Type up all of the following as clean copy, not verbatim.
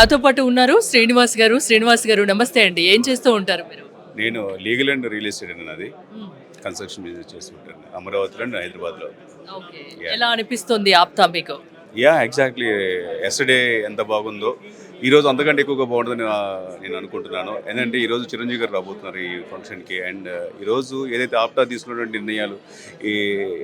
నాతో పాటు ఉన్నారు శ్రీనివాస్ గారు. శ్రీనివాస్ గారు నమస్తే అండి. ఏం చేస్తూ ఉంటారు మీరు? నేను లీగల్ అండ్ రియల్ ఎస్టేట్ అండి నాది. కన్స్ట్రక్షన్ బిజినెస్ చేస్తుంటాను అమరావతిలో అండ్ హైదరాబాద్లో. ఓకే. ఎలా అనిపిస్తుంది ఆప్తా మీకు? యా ఎగ్జాక్ట్లీ ఎస్టర్డే ఎంత బాగుందో ఈరోజు అంతకంటే ఎక్కువగా బాగుంటుందని నేను అనుకుంటున్నాను. ఏంటంటే ఈరోజు చిరంజీవి గారు రాబోతున్నారు ఈ ఫంక్షన్కి. అండ్ ఈరోజు ఏదైతే ఆప్టా తీసుకున్నటువంటి నిర్ణయాలు, ఈ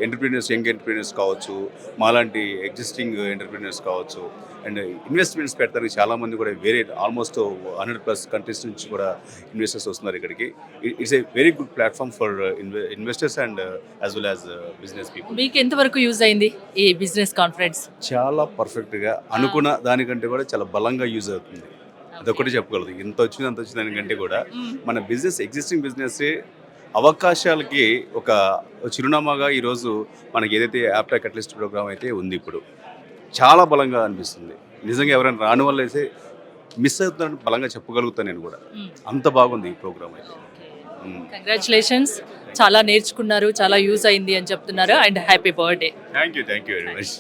ఎంటర్ప్రీనర్స్, యంగ్ ఎంటర్ప్రీనర్స్ కావచ్చు, మాలాంటి ఎగ్జిస్టింగ్ ఎంటర్ప్రీనర్స్ కావచ్చు, అండ్ ఇన్వెస్ట్మెంట్స్ పెడతానికి చాలామంది కూడా వేరే ఆల్మోస్ట్ 100+ కంట్రీస్ నుంచి కూడా ఇన్వెస్టర్స్ వస్తున్నారు ఇక్కడికి. It's a very good platform for investors and as well as business people. మీకు ఎంతవరకు యూజ్ అయింది ఈ బిజినెస్ కాన్ఫరెన్స్? చాలా పర్ఫెక్ట్గా అనుకున్న దానికంటే కూడా చాలా బలంగా యూజ్ అవుతుంది. అదొకటి చెప్పగలదు. ఇంత వచ్చింది అంత వచ్చింది దానికంటే కూడా మన బిజినెస్, ఎగ్జిస్టింగ్ బిజినెస్ అవకాశాలకి ఒక చిరునామాగా ఈరోజు మనకి ఏదైతే ఆప్టా కటలిస్ట్ ప్రోగ్రామ్ అయితే ఉంది ఇప్పుడు చాలా బలంగా అనిపిస్తుంది. నిజంగా ఎవరైనా రాని వల్ల అయితే మిస్ అవుతున్నారని బలంగా చెప్పగలుగుతాను నేను కూడా. అంత బాగుంది ఈ ప్రోగ్రామ్ అయితే. కంగ్రాచులేషన్స్. చాలా నేర్చుకున్నారు, చాలా యూజ్ అయింది అని చెప్తున్నారు. And happy birthday. Thank you very much.